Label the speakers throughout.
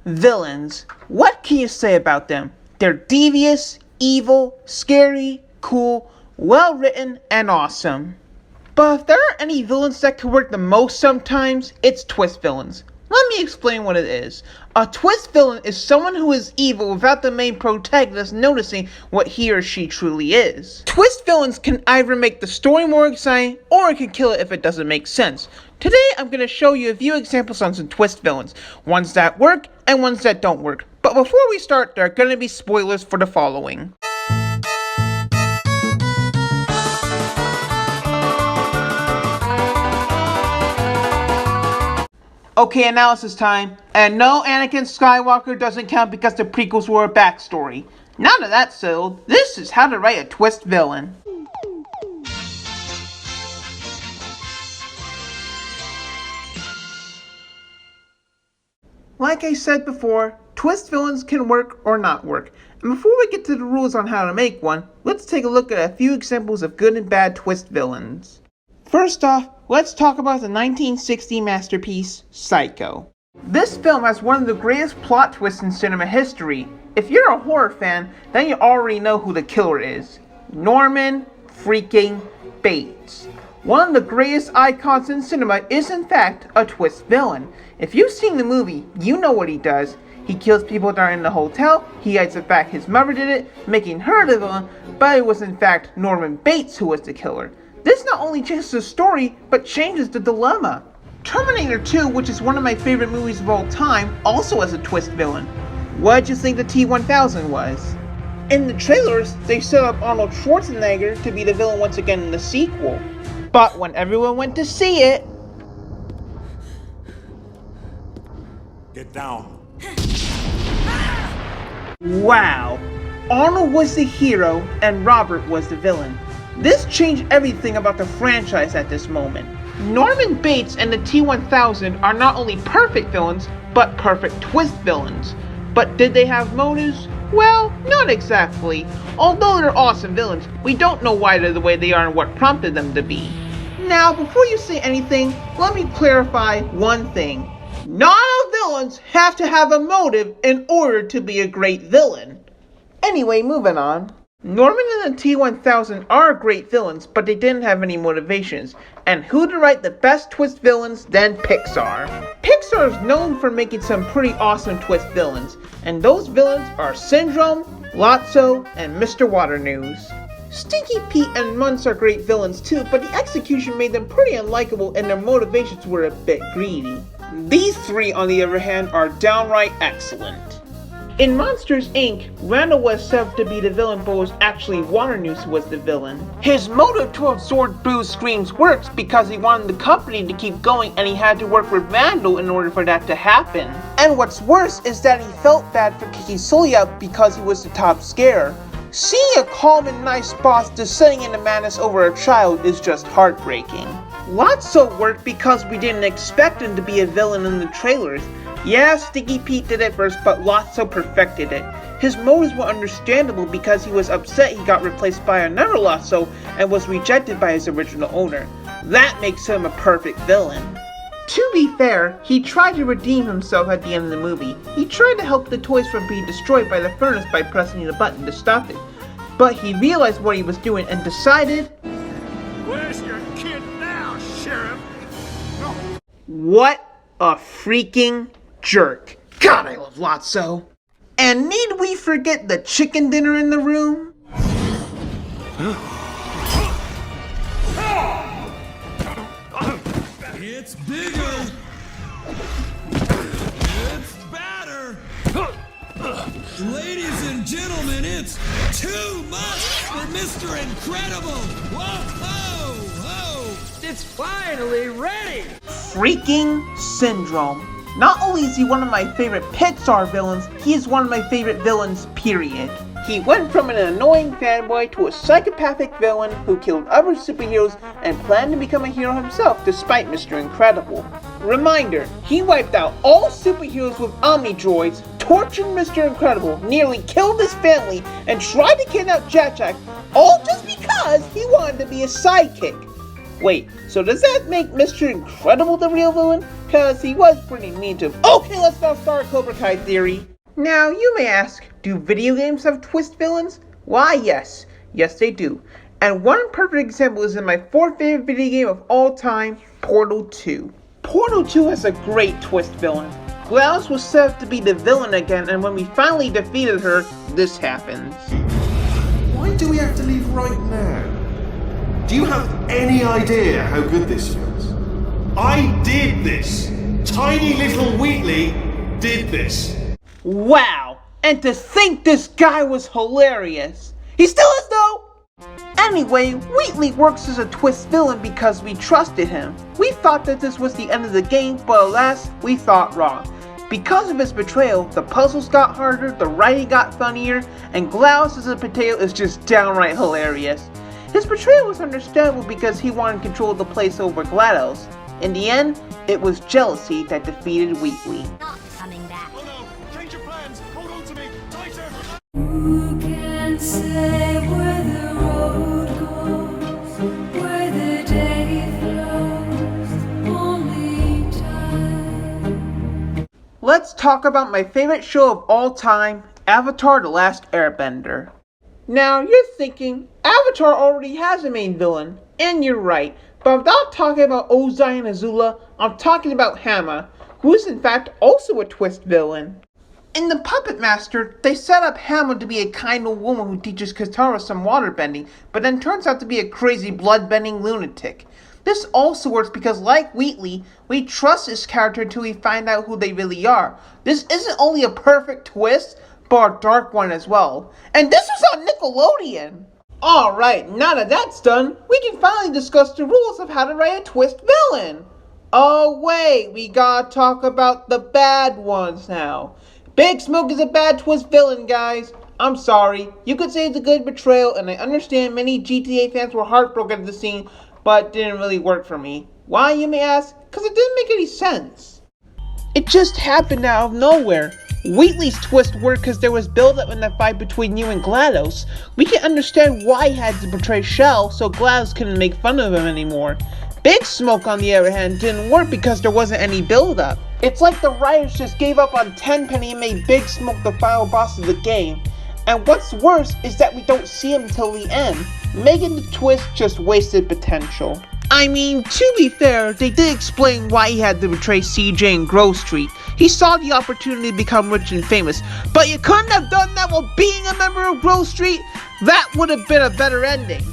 Speaker 1: Villains. What can you say about them? They're devious, evil, scary, cool, well written, and awesome. But if there are any villains that could work the most sometimes, it's twist villains. Let me explain what it is. A twist villain is someone who is evil without the main protagonist noticing what he or she truly is. Twist villains can either make the story more exciting, or it can kill it if it doesn't make sense. Today I'm going to show you a few examples on some twist villains, ones that work and ones that don't work. But before we start, there are going to be spoilers for the following. Okay, analysis time. And no, Anakin Skywalker doesn't count because the prequels were a backstory. Now that that's settled, this is how to write a twist villain. Like I said before, twist villains can work or not work. And before we get to the rules on how to make one, let's take a look at a few examples of good and bad twist villains. First off, let's talk about the 1960 masterpiece, Psycho. This film has one of the greatest plot twists in cinema history. If you're a horror fan, then you already know who the killer is. Norman freaking Bates. One of the greatest icons in cinema is in fact a twist villain. If you've seen the movie, you know what he does. He kills people that are in the hotel, he hides the fact his mother did it, making her the villain, but it was in fact Norman Bates who was the killer. This not only changes the story, but changes the dilemma. Terminator 2, which is one of my favorite movies of all time, also has a twist villain. What did you think the T-1000 was? In the trailers, they set up Arnold Schwarzenegger to be the villain once again in the sequel. But when everyone went to see it...
Speaker 2: Get down.
Speaker 1: Wow. Arnold was the hero and Robert was the villain. This changed everything about the franchise at this moment. Norman Bates and the T-1000 are not only perfect villains, but perfect twist villains. But did they have motives? Well, not exactly. Although they're awesome villains, we don't know why they're the way they are and what prompted them to be. Now, before you say anything, let me clarify one thing. Not all villains have to have a motive in order to be a great villain. Anyway, moving on. Norman and the T-1000 are great villains, but they didn't have any motivations. And who to write the best twist villains than Pixar? Pixar is known for making some pretty awesome twist villains, and those villains are Syndrome, Lotso, and Mr. Water News. Stinky Pete and Munce are great villains too, but the execution made them pretty unlikable and their motivations were a bit greedy. These three, on the other hand, are downright excellent. In Monsters, Inc., Randall was set up to be the villain, but was actually Water News who was the villain. His motive to absorb Boo's screams works because he wanted the company to keep going and he had to work with Randall in order for that to happen. And what's worse is that he felt bad for kicking Sully out because he was the top scarer. Seeing a calm and nice boss descending into madness over a child is just heartbreaking. Lotso worked because we didn't expect him to be a villain in the trailers. Yeah, Stinky Pete did it first, but Lotso perfected it. His motives were understandable because he was upset he got replaced by another Lotso and was rejected by his original owner. That makes him a perfect villain. To be fair, he tried to redeem himself at the end of the movie. He tried to help the toys from being destroyed by the furnace by pressing the button to stop it. But he realized what he was doing and decided...
Speaker 2: Where's your kid now, Sheriff? No.
Speaker 1: What a freaking jerk. God, I love Lotso. And need we forget the chicken dinner in the room?
Speaker 3: It's bigger. It's badder. Ladies and gentlemen, it's too much for Mr. Incredible. Whoa, ho, ho.
Speaker 4: It's finally ready!
Speaker 1: Freaking Syndrome. Not only is he one of my favorite Pixar villains, he is one of my favorite villains, period. He went from an annoying fanboy to a psychopathic villain who killed other superheroes and planned to become a hero himself despite Mr. Incredible. Reminder, he wiped out all superheroes with Omnidroids, tortured Mr. Incredible, nearly killed his family, and tried to kidnap Jack-Jack, all just because he wanted to be a sidekick. Wait, so does that make Mr. Incredible the real villain? Cause he was pretty mean to him. Okay, let's not start Cobra Kai theory. Now, you may ask, do video games have twist villains? Why, yes. Yes, they do. And one perfect example is in my fourth favorite video game of all time, Portal 2. Portal 2 has a great twist villain. GLaDOS was set up to be the villain again, and when we finally defeated her, this happens.
Speaker 5: Why do we have to leave right now? Do you have any idea how good this feels? I did this! Tiny little Wheatley did this!
Speaker 1: Wow! And to think this guy was hilarious! He still is though! Anyway, Wheatley works as a twist villain because we trusted him. We thought that this was the end of the game, but alas, we thought wrong. Because of his betrayal, the puzzles got harder, the writing got funnier, and GLaDOS as a potato is just downright hilarious. His betrayal was understandable because he wanted control of the place over GLaDOS. In the end, it was jealousy that defeated Wheatley.
Speaker 6: Not coming back.
Speaker 2: Oh no! Change your plans! Hold on to me! Tighter!
Speaker 7: Who can say where the road goes, where the day flows, only time.
Speaker 1: Let's talk about my favorite show of all time, Avatar: The Last Airbender. Now, you're thinking, Avatar already has a main villain, and you're right, but I'm not talking about Ozai and Azula, I'm talking about Hama, who is in fact also a twist villain. In The Puppet Master, they set up Hama to be a kind old woman who teaches Katara some waterbending, but then turns out to be a crazy bloodbending lunatic. This also works because, like Wheatley, we trust this character until we find out who they really are. This isn't only a perfect twist, but a dark one as well. And this was on Nickelodeon! Alright, now that that's done, we can finally discuss the rules of how to write a twist villain! Oh wait, we gotta talk about the bad ones now. Big Smoke is a bad twist villain, guys. I'm sorry. You could say it's a good betrayal, and I understand many GTA fans were heartbroken at the scene, but it didn't really work for me. Why, you may ask? Because it didn't make any sense. It just happened out of nowhere. Wheatley's twist worked because there was build-up in the fight between you and GLaDOS. We can understand why he had to betray Shell, so GLaDOS couldn't make fun of him anymore. Big Smoke, on the other hand, didn't work because there wasn't any build-up. It's like the writers just gave up on Tenpenny and made Big Smoke the final boss of the game. And what's worse is that we don't see him until the end, making the twist just wasted potential. I mean, to be fair, they did explain why he had to betray CJ and Grove Street. He saw the opportunity to become rich and famous, but you couldn't have done that while being a member of Grove Street? That would have been a better ending.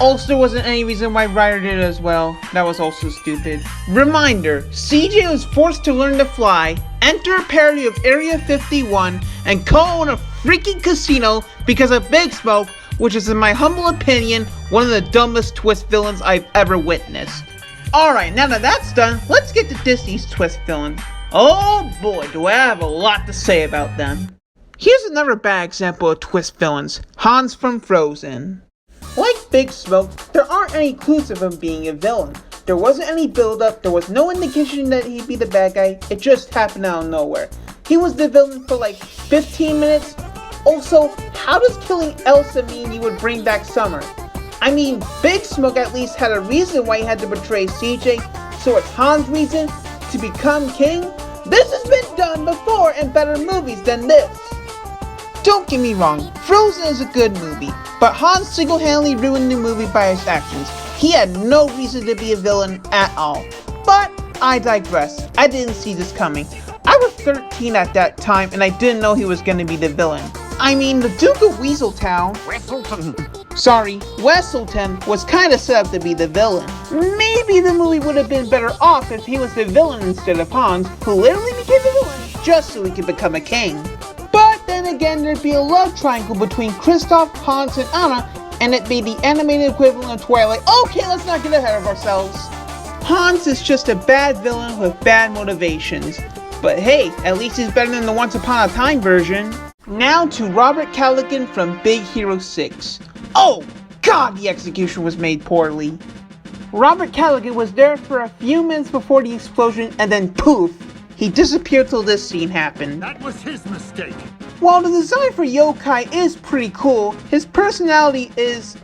Speaker 1: Also, there wasn't any reason why Ryder did it as well. That was also stupid. Reminder, CJ was forced to learn to fly, enter a parody of Area 51, and co-own a freaking casino because of Big Smoke, which is, in my humble opinion, one of the dumbest twist villains I've ever witnessed. Alright, now that that's done, let's get to Disney's twist villains. Oh boy, do I have a lot to say about them. Here's another bad example of twist villains, Hans from Frozen. Like Big Smoke, there aren't any clues of him being a villain. There wasn't any build-up, there was no indication that he'd be the bad guy, it just happened out of nowhere. He was the villain for like 15 minutes. Also, how does killing Elsa mean you would bring back Summer? I mean, Big Smoke at least had a reason why he had to betray CJ, so it's Hans' reason to become king? This has been done before in better movies than this. Don't get me wrong, Frozen is a good movie, but Hans single-handedly ruined the movie by his actions. He had no reason to be a villain at all. But I digress, I didn't see this coming. I was 13 at that time and I didn't know he was going to be the villain. I mean, the Duke of Weaselton, Wesselton was kind of set up to be the villain. Maybe the movie would have been better off if he was the villain instead of Hans, who literally became the villain just so he could become a king. But then again, there'd be a love triangle between Kristoff, Hans, and Anna, and it'd be the animated equivalent of Twilight. Okay, let's not get ahead of ourselves. Hans is just a bad villain with bad motivations. But hey, at least he's better than the Once Upon a Time version. Now to Robert Callaghan from Big Hero 6. Oh, God, the execution was made poorly. Robert Callaghan was there for a few minutes before the explosion, and then poof, he disappeared till this scene happened.
Speaker 2: That was his mistake.
Speaker 1: While the design for Yokai is pretty cool, his personality is,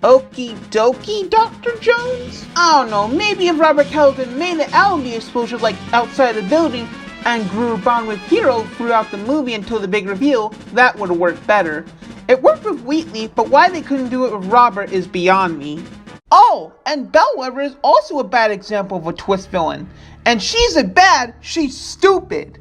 Speaker 1: Okie dokie, Dr. Jones? I don't know, maybe if Robert Kelton made it out of the exposure like outside the building and grew a bond with Hero throughout the movie until the big reveal, that would have worked better. It worked with Wheatley, but why they couldn't do it with Robert is beyond me. Oh, and Bellwether is also a bad example of a twist villain. And she isn't bad, she's stupid.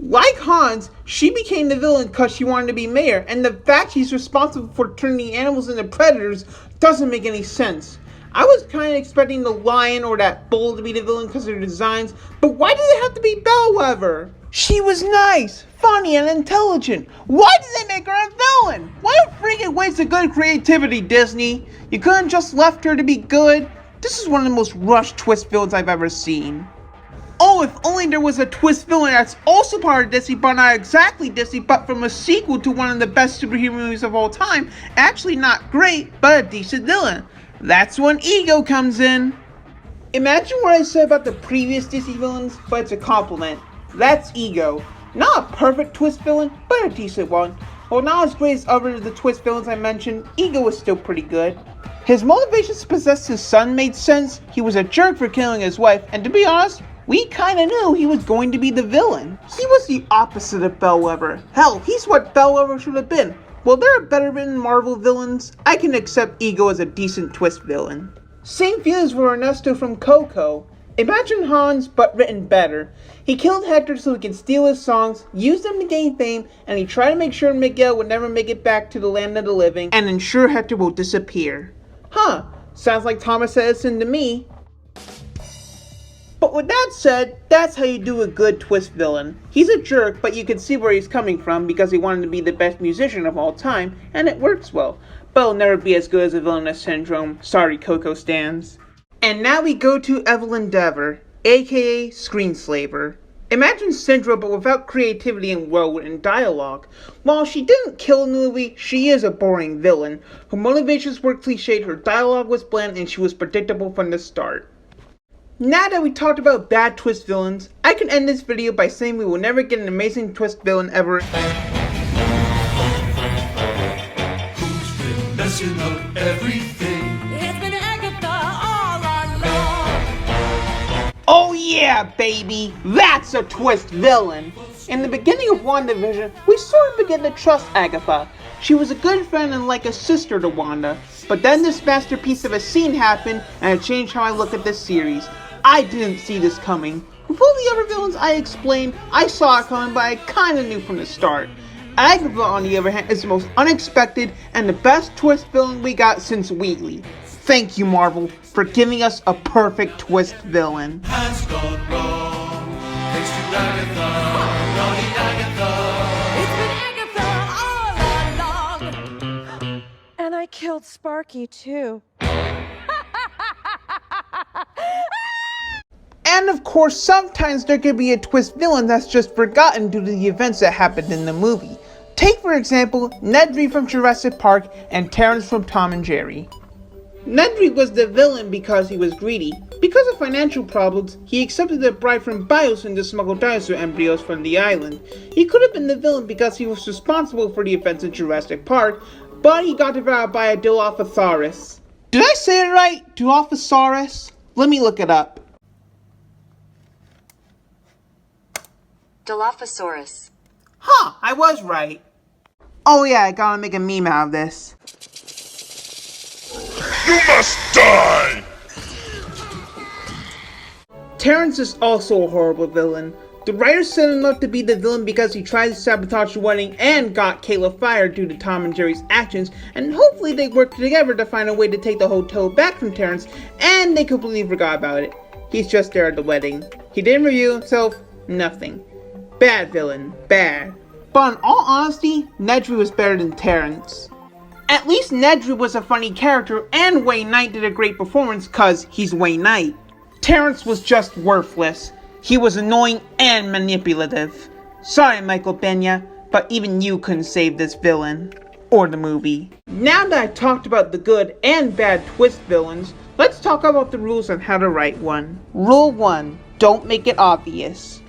Speaker 1: Like Hans, she became the villain because she wanted to be mayor, and the fact she's responsible for turning animals into predators doesn't make any sense. I was kind of expecting the lion or that bull to be the villain because of their designs, but why did it have to be Bellwether? She was nice, funny, and intelligent. Why did they make her a villain? What a freaking waste of good creativity, Disney. You couldn't just left her to be good. This is one of the most rushed twist villains I've ever seen. Oh, if only there was a twist villain that's also part of Disney, but not exactly Disney, but from a sequel to one of the best superhero movies of all time. Actually not great, but a decent villain. That's when Ego comes in. Imagine what I said about the previous Disney villains, but it's a compliment. That's Ego. Not a perfect twist villain, but a decent one. While not as great as other of the twist villains I mentioned, Ego was still pretty good. His motivations to possess his son made sense. He was a jerk for killing his wife, and to be honest, we kinda knew he was going to be the villain. He was the opposite of Bellwether. Hell, he's what Bellwether should have been. While there are better written Marvel villains, I can accept Ego as a decent twist villain. Same feelings for Ernesto from Coco. Imagine Hans, but written better. He killed Hector so he could steal his songs, use them to gain fame, and he tried to make sure Miguel would never make it back to the land of the living, and ensure Hector will disappear. Huh, sounds like Thomas Edison to me. But with that said, that's how you do a good twist villain. He's a jerk, but you can see where he's coming from because he wanted to be the best musician of all time, and it works well. But he'll never be as good as a villainous Syndrome. Sorry, Coco stans. And now we go to Evelyn Dever, aka Screenslaver. Imagine Syndrome but without creativity and well-written dialogue. While she didn't kill in the movie, she is a boring villain. Her motivations were cliched, her dialogue was bland, and she was predictable from the start. Now that we talked about bad twist villains, I can end this video by saying we will never get an amazing twist villain ever.
Speaker 2: Who's been messing up everything?
Speaker 7: It's been Agatha all along.
Speaker 1: Oh yeah, baby! That's a twist villain! In the beginning of WandaVision, we sort of began to trust Agatha. She was a good friend and like a sister to Wanda. But then this masterpiece of a scene happened, and it changed how I look at this series. I didn't see this coming. With all the other villains I explained, I saw it coming, but I kinda knew from the start. Agatha, on the other hand, is the most unexpected and the best twist villain we got since Wheatley. Thank you, Marvel, for giving us a perfect twist villain.
Speaker 2: Has gone wrong. Thanks to Agatha, naughty Agatha.
Speaker 7: It's been Agatha all along. And I killed Sparky too.
Speaker 1: And of course, sometimes there could be a twist villain that's just forgotten due to the events that happened in the movie. Take for example, Nedry from Jurassic Park and Terrence from Tom and Jerry. Nedry was the villain because he was greedy. Because of financial problems, he accepted a bribe from Biosyn to smuggle dinosaur embryos from the island. He could have been the villain because he was responsible for the events in Jurassic Park, but he got devoured by a Dilophosaurus. Did I say it right? Dilophosaurus? Let me look it up.
Speaker 6: Dilophosaurus.
Speaker 1: Huh, I was right. Oh yeah, I gotta make a meme out of this.
Speaker 2: You must die!
Speaker 1: Terrence is also a horrible villain. The writers set him up to be the villain because he tried to sabotage the wedding and got Kayla fired due to Tom and Jerry's actions, and hopefully they worked together to find a way to take the hotel back from Terrence, and they completely forgot about it. He's just there at the wedding. He didn't review himself, nothing. Bad villain, bad. But in all honesty, Nedry was better than Terrence. At least Nedry was a funny character, and Wayne Knight did a great performance cause he's Wayne Knight. Terrence was just worthless. He was annoying and manipulative. Sorry, Michael Pena, but even you couldn't save this villain. Or the movie. Now that I talked about the good and bad twist villains, let's talk about the rules on how to write one. Rule 1. Don't make it obvious.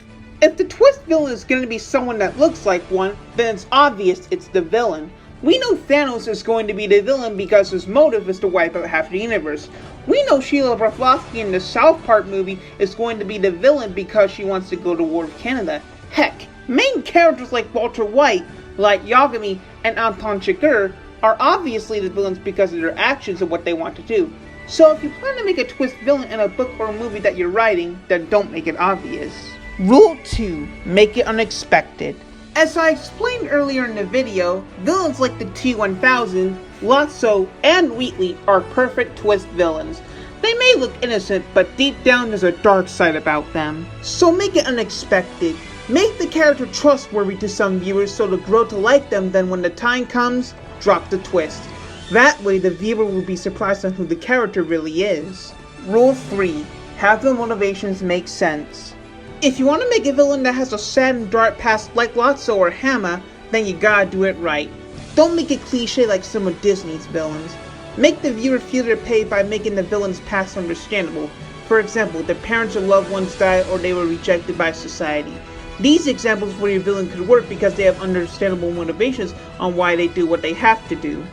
Speaker 1: If the twist villain is going to be someone that looks like one, then it's obvious it's the villain. We know Thanos is going to be the villain because his motive is to wipe out half the universe. We know Sheila Blavatsky in the South Park movie is going to be the villain because she wants to go to war with Canada. Heck, main characters like Walter White, Light Yagami, and Anton Chigurh are obviously the villains because of their actions and what they want to do. So if you plan to make a twist villain in a book or a movie that you're writing, then don't make it obvious. Rule 2. Make it unexpected. As I explained earlier in the video, villains like the T-1000, Lotso, and Wheatley are perfect twist villains. They may look innocent, but deep down there's a dark side about them. So make it unexpected. Make the character trustworthy to some viewers so to grow to like them, then when the time comes, drop the twist. That way the viewer will be surprised on who the character really is. Rule 3. Have the motivations make sense. If you want to make a villain that has a sad and dark past like Lotso or Hama, then you gotta do it right. Don't make it cliche like some of Disney's villains. Make the viewer feel their pain by making the villain's past understandable. For example, their parents or loved ones died or they were rejected by society. These examples where your villain could work because they have understandable motivations on why they do what they have to do.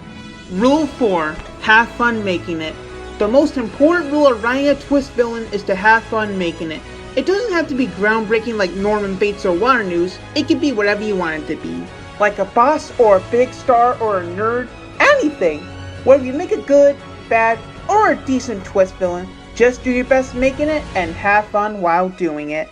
Speaker 1: Rule 4. Have fun making it. The most important rule of writing a twist villain is to have fun making it. It doesn't have to be groundbreaking like Norman Bates or Water News, it can be whatever you want it to be. Like a boss or a big star or a nerd, anything. Whether you make a good, bad, or a decent twist villain, just do your best making it and have fun while doing it.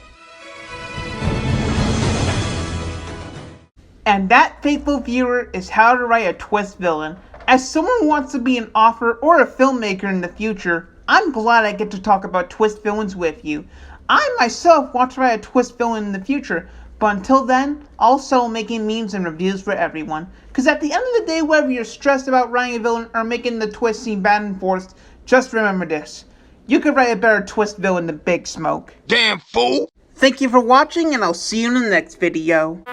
Speaker 1: And that, faithful viewer, is how to write a twist villain. As someone who wants to be an author or a filmmaker in the future, I'm glad I get to talk about twist villains with you. I myself want to write a twist villain in the future, but until then, I'll settle making memes and reviews for everyone. Cause at the end of the day, whether you're stressed about writing a villain or making the twist seem bad and forced, just remember this. You could write a better twist villain than Big Smoke.
Speaker 6: Damn fool!
Speaker 1: Thank you for watching, and I'll see you in the next video.